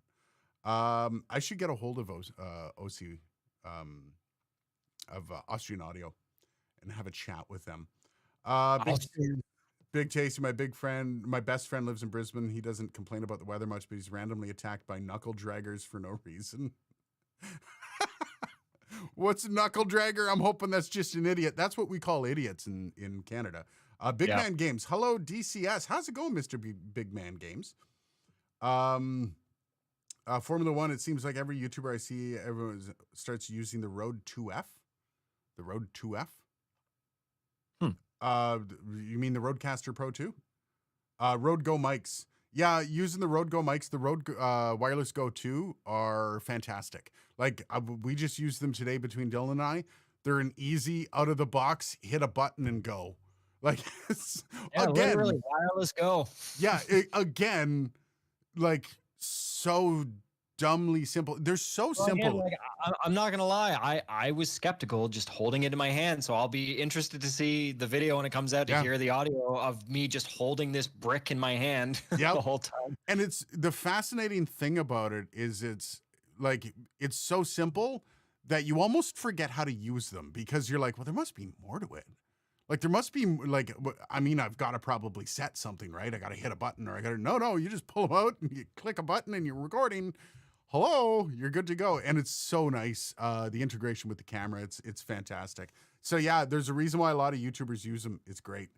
I should get a hold of OC of Austrian Audio and have a chat with them. Big Tasty, my best friend lives in Brisbane. He doesn't complain about the weather much, but he's randomly attacked by knuckle draggers for no reason. What's a knuckle dragger? I'm hoping that's just an idiot. That's what we call idiots in Canada. Big Man Games. Hello, DCS. How's it going, Mr. Big Man Games? Formula One, it seems like every YouTuber I see, everyone starts using the Rode 2F. The Rode 2F? You mean the Rodecaster Pro 2? Rode Go mics. Yeah, using the Rode Go mics, the Rode Wireless Go 2 are fantastic. Like, we just used them today between Dylan and I. They're an easy, out-of-the-box, hit a button and go. Like, again. Literally, wireless go. Yeah, again, like, so dumbly simple. They're so simple. Again, I'm not gonna lie. I was skeptical just holding it in my hand. So I'll be interested to see the video when it comes out to hear the audio of me just holding this brick in my hand the whole time. And it's the fascinating thing about it is it's so simple that you almost forget how to use them because you're like, well, there must be more to it. Like there must be I've got to probably set something, right? I got to hit a button or no, you just pull them out and you click a button and you're recording. Hello, you're good to go. And it's so nice. The integration with the camera, it's fantastic. So yeah, there's a reason why a lot of YouTubers use them. It's great.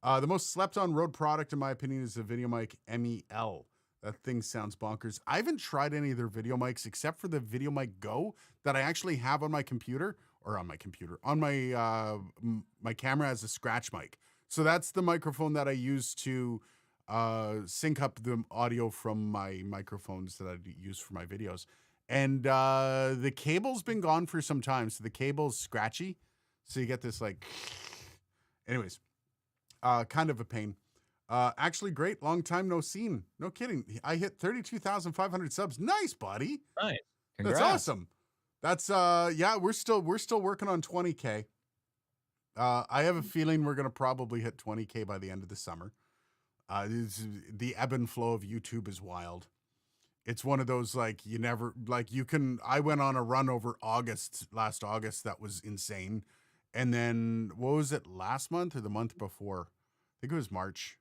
The most slept on Rode product, in my opinion, is the VideoMic MEL. That thing sounds bonkers. I haven't tried any of their video mics except for the VideoMic Go that I actually have on my computer or on my computer, on my my camera has a scratch mic. So that's the microphone that I use to sync up the audio from my microphones that I use for my videos. And the cable's been gone for some time, so the cable's scratchy. So you get this like, anyways, kind of a pain. Actually, great. Long time no seen. No kidding. I hit 32,500 subs. Nice, buddy. Nice. That's Congrats. awesome. That's yeah, we're still working on 20K. I have a feeling we're gonna probably hit 20K by the end of the summer. The ebb and flow of YouTube is wild. It's one of those like you never like you can. I went on a run over last August that was insane, and then what was it last month or the month before? I think it was March.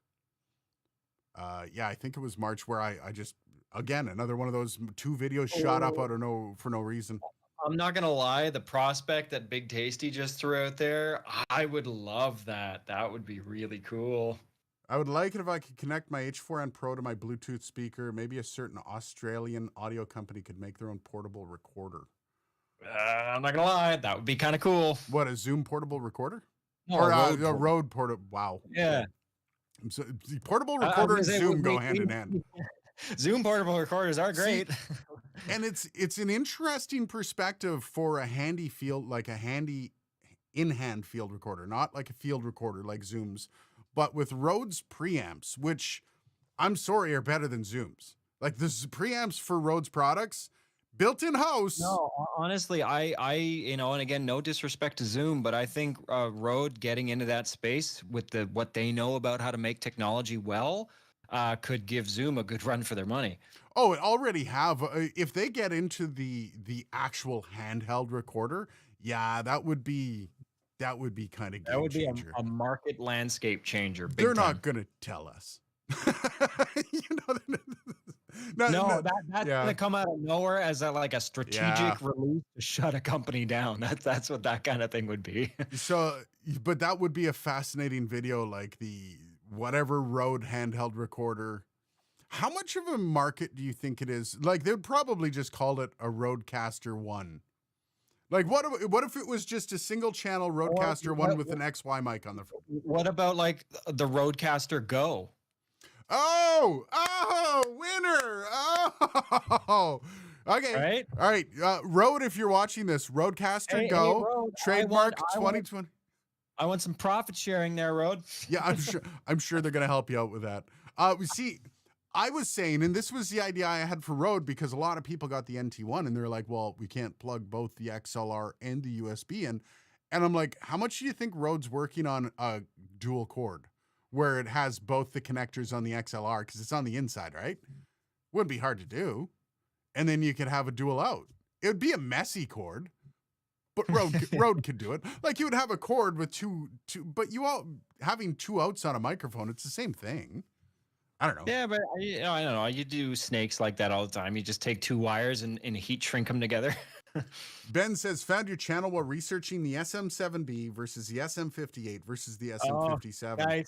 Yeah, I think it was March where I just again another one of those 2 videos shot up out of for no reason. I'm not gonna lie, the prospect that Big Tasty just threw out there, I would love that. That would be really cool. I would like it if I could connect my H4n Pro to my Bluetooth speaker. Maybe a certain Australian audio company could make their own portable recorder. I'm not gonna lie, that would be kind of cool. What, a Zoom portable recorder? No, Or a a Rode portable? Wow. Yeah. So, the portable recorder and Zoom go hand in hand. Zoom portable recorders are great. And it's an interesting perspective for a handy field, like a handy in-hand field recorder, not like a field recorder like Zoom's, but with Rode's preamps, which I'm sorry are better than Zoom's. Like the preamps for Rode's products, built in house. No, honestly, I and again, no disrespect to Zoom, but I think Rode getting into that space with what they know about how to make technology well could give Zoom a good run for their money. Oh, it already have. If they get into the actual handheld recorder, yeah, that would be kind of game changer. A market landscape changer. They're not gonna tell us. That's gonna come out of nowhere as a strategic release to shut a company down. That's what that kind of thing would be. So, but that would be a fascinating video, like the whatever Rode handheld recorder. How much of a market do you think it is? Like they'd probably just call it a Rodecaster 1. Like what if it was just a single channel Rodecaster 1 with an XY mic on the front? What about like the Rodecaster Go? Oh, winner. Oh, okay. Right? All right. Rode, if you're watching this, Rodecaster Go, Rode, trademark 2020. I want some profit sharing there, Rode. Yeah, I'm sure they're going to help you out with that. See, I was saying, and this was the idea I had for Rode, because a lot of people got the NT1 and they're like, well, we can't plug both the XLR and the USB in. And I'm like, how much do you think Rode's working on a dual cord where it has both the connectors on the XLR? Because it's on the inside, right? Wouldn't be hard to do. And then you could have a dual out. It would be a messy cord, but Rode could do it. Like you would have a cord with two, but having 2 outs on a microphone, it's the same thing. I don't know. Yeah, but I don't know. You do snakes like that all the time. You just take 2 wires and heat shrink them together. Ben says, found your channel while researching the SM7B versus the SM58 versus the SM57. Oh,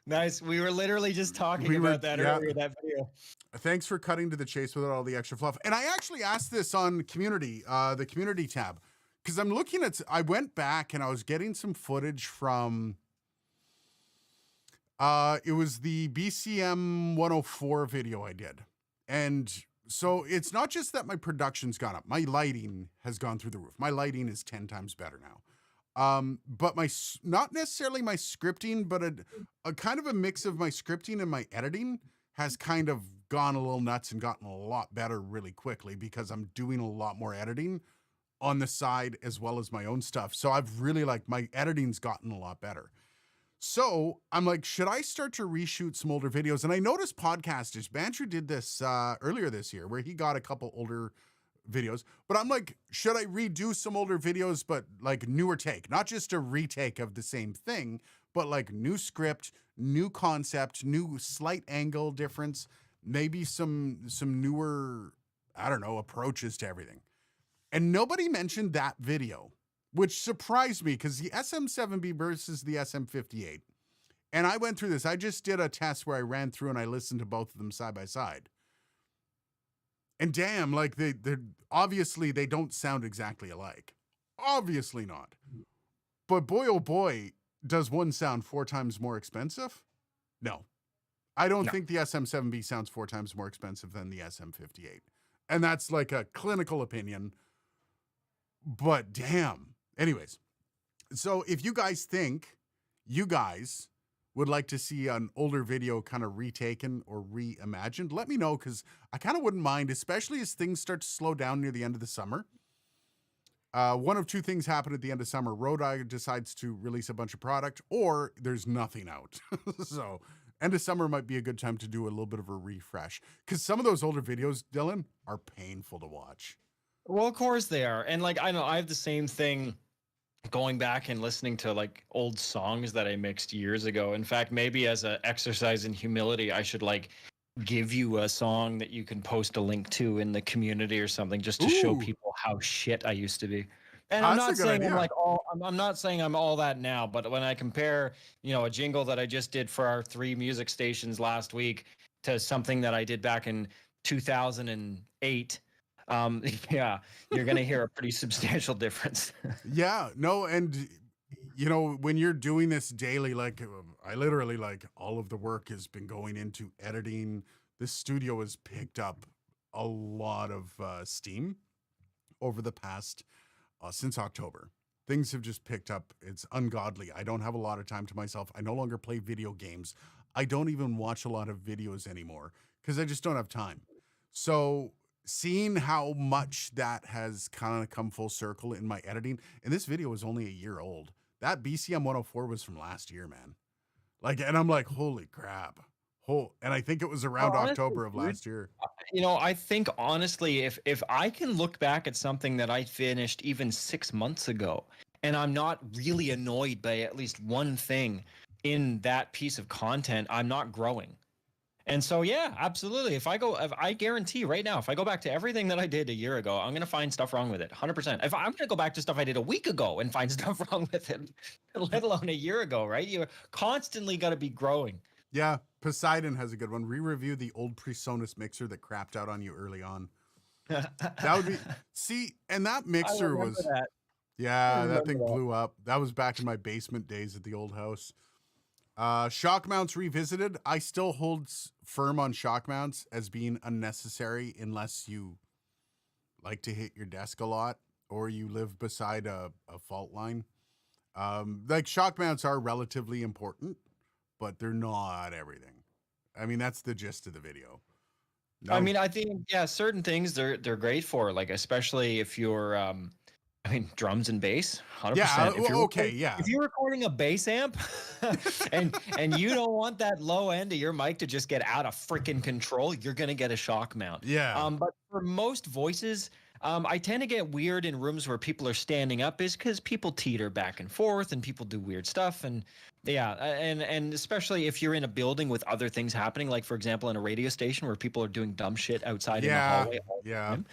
nice. We were literally just talking about that earlier, that video. Thanks for cutting to the chase without all the extra fluff. And I actually asked this on community, the community tab, because I went back and I was getting some footage from... it was the BCM 104 video I did. And so it's not just that my production's gone up. My lighting has gone through the roof. My lighting is 10 times better now. But not necessarily my scripting, but a kind of a mix of my scripting and my editing has kind of gone a little nuts and gotten a lot better really quickly because I'm doing a lot more editing on the side as well as my own stuff. So I've really my editing's gotten a lot better. So I'm like, should I start to reshoot some older videos? And I noticed podcasters, Banter did this earlier this year where he got a couple older videos, but I'm like, should I redo some older videos, but like newer take, not just a retake of the same thing, but like new script, new concept, new slight angle difference, maybe some newer, I don't know, approaches to everything. And nobody mentioned that video, which surprised me because the SM7B versus the SM58. And I went through this. I just did a test where I ran through and I listened to both of them side by side. And damn, like they're obviously they don't sound exactly alike. Obviously not. But boy, oh boy, does one sound 4 times more expensive? No. I don't No. think the SM7B sounds 4 times more expensive than the SM58. And that's like a clinical opinion. But damn. Anyways, so if you guys think you guys would like to see an older video kind of retaken or reimagined, let me know, because I kind of wouldn't mind, especially as things start to slow down near the end of the summer. One of two things happen at the end of summer. Rode decides to release a bunch of product, or there's nothing out. So end of summer might be a good time to do a little bit of a refresh, because some of those older videos, Dylan, are painful to watch. Well, of course they are. And like, I know I have the same thing going back and listening to like old songs that I mixed years ago. In fact, maybe as an exercise in humility, I should like give you a song that you can post a link to in the community or something, just to show Ooh. people how shit I used to be. And Oh, I'm that's a not good saying I'm idea. like I'm not saying I'm all that now, but when I compare, a jingle that I just did for our 3 music stations last week to something that I did back in 2008, yeah, you're gonna hear a pretty substantial difference. Yeah, no, and when you're doing this daily, like I literally, like, all of the work has been going into editing. This studio has picked up a lot of steam over the past since October. Things have just picked up. It's ungodly. I don't have a lot of time to myself. I no longer play video games. I don't even watch a lot of videos anymore because I just don't have time. So seeing how much that has kind of come full circle in my editing, and this video is only a year old. That BCM 104 was from last year, man. Like, and I'm like, holy crap. And I think it was Well, around honestly, October of dude, last year. I think honestly, if I can look back at something that I finished even 6 months ago, and I'm not really annoyed by at least one thing in that piece of content, I'm not growing. And so, yeah, absolutely. If I guarantee right now, if I go back to everything that I did a year ago, I'm gonna find stuff wrong with it, 100%. If I'm gonna go back to stuff I did a week ago and find stuff wrong with it, let alone a year ago, right? You constantly got to be growing. Yeah, Poseidon has a good one. Re-review the old PreSonus mixer that crapped out on you early on. That would be and that I mixer remember was that. I yeah, that remember thing that. blew up. That was back in my basement days at the old house. Shock mounts revisited. I still hold firm on shock mounts as being unnecessary unless you like to hit your desk a lot or you live beside a fault line. Like shock mounts are relatively important, but they're not everything. I mean, that's the gist of the video. I No, mean, I think certain things they're great for, like especially if you're I mean, drums and bass, yeah, 100%. If you're okay, yeah, if you're recording a bass amp and you don't want that low end of your mic to just get out of freaking control, you're gonna get a shock mount. yeah, But for most voices, I tend to get weird in rooms where people are standing up, is because people teeter back and forth and people do weird stuff. And yeah, and especially if you're in a building with other things happening, like for example in a radio station where people are doing dumb shit outside in the yeah, hallway all the yeah. time.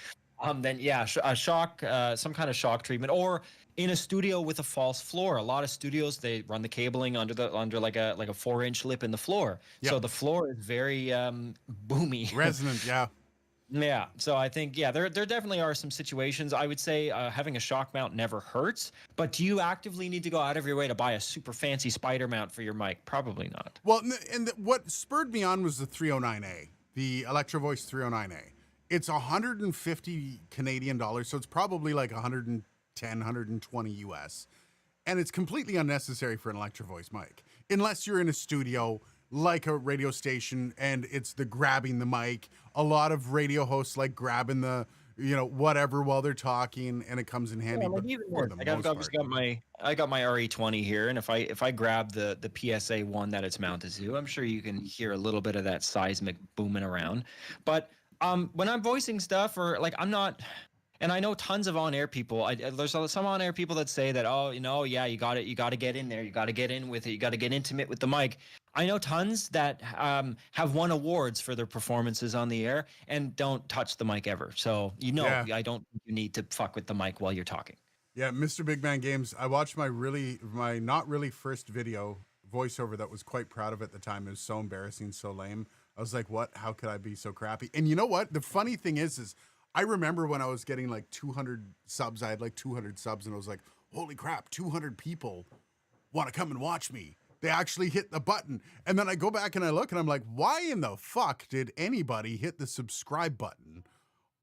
Then yeah, a shock, some kind of shock treatment, or in a studio with a false floor. A lot of studios, they run the cabling under like a 4-inch lip in the floor, so Yep. the floor is very boomy. Resonant, yeah. Yeah, so I think there definitely are some situations. I would say having a shock mount never hurts, but do you actively need to go out of your way to buy a super fancy spider mount for your mic? Probably not. Well, what spurred me on was the 309A, the Electro Voice 309A. It's 150 Canadian dollars, so it's probably like 110, 120 US. And it's completely unnecessary for an Electro Voice mic, unless you're in a studio like a radio station and it's the grabbing the mic. A lot of radio hosts like grabbing the whatever while they're talking, and it comes in handy. Yeah, like But even for this, the like I've most obviously part, got my RE20 here, and if I grab the PSA one that it's mounted to, I'm sure you can hear a little bit of that seismic booming around. But when I'm voicing stuff, or like I'm not, and I know tons of on-air people. There's some on-air people that say that, oh, yeah, you got to get in there, you got to get in with it, you got to get intimate with the mic. I know tons that have won awards for their performances on the air and don't touch the mic ever. So yeah. I don't think you need to fuck with the mic while you're talking. Yeah, Mr. Big Man Games. I watched my not really first video voiceover that was quite proud of at the time. It was so embarrassing, so lame. I was like, what? How could I be so crappy? And you know what? The funny thing is I remember when I was getting like 200 subs, I had like 200 subs, and I was like, holy crap, 200 people want to come and watch me. They actually hit the button. And then I go back and I look and I'm like, why in the fuck did anybody hit the subscribe button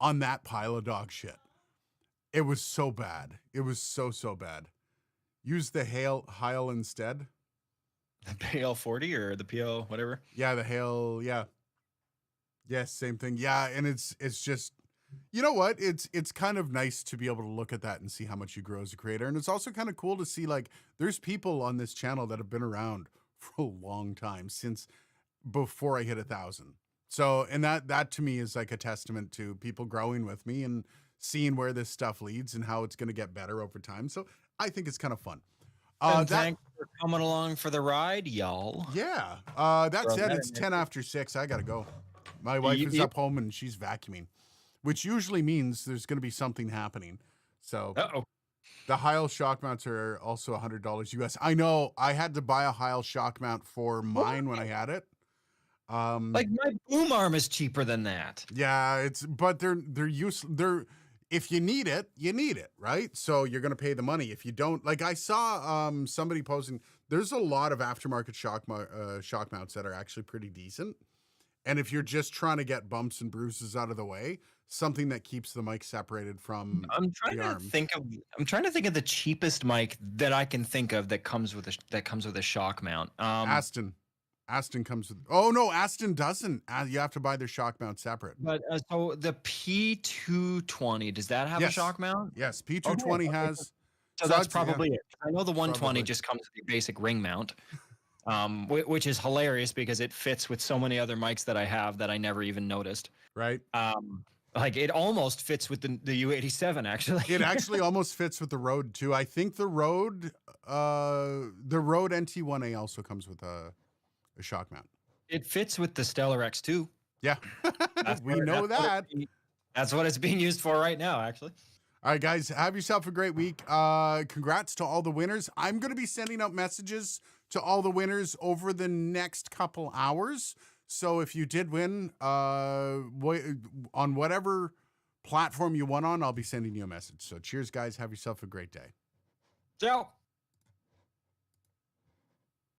on that pile of dog shit? It was so bad. It was so bad. Use the Heil instead. The PL40 or the PL whatever. Yeah, the Heil. Yeah. Yes, same thing. Yeah, and it's just, you know what? It's kind of nice to be able to look at that and see how much you grow as a creator. And it's also kind of cool to see, like, there's people on this channel that have been around for a long time, since before I hit 1,000. So, and that to me is like a testament to people growing with me and seeing where this stuff leads and how it's going to get better over time. So I think it's kind of fun. Thanks for coming along for the ride, y'all. Yeah. That said, it's 10 after 6. I got to go. My wife is up home and she's vacuuming, which usually means there's going to be something happening. So the Heil shock mounts are also $100 US. I know I had to buy a Heil shock mount for mine when I had it. Like my boom arm is cheaper than that. Yeah, but they're useless. If you need it, you need it, right? So you're going to pay the money. If you don't, like I saw somebody posting, there's a lot of aftermarket shock mounts that are actually pretty decent. And if you're just trying to get bumps and bruises out of the way, something that keeps the mic separated from I'm trying to think of the cheapest mic that I can think of that comes with a shock mount. Aston comes with. Oh no, Aston doesn't. You have to buy their shock mount separate. But so the P220, does that have a shock mount? Yes, P220 has. So that's probably it. I know the 120 just comes with the basic ring mount. Which is hilarious because it fits with so many other mics that I have that I never even noticed. Right. Like it almost fits with the U87 actually. It actually almost fits with the Rode too. I think the Rode NT1A also comes with a shock mount. It fits with the Stellar X2. Yeah. We know that. That's what it's being used for right now, actually. All right, guys, have yourself a great week. Congrats to all the winners. I'm going to be sending out messages to all the winners over the next couple hours. So if you did win on whatever platform you won on, I'll be sending you a message. So cheers, guys. Have yourself a great day. Ciao.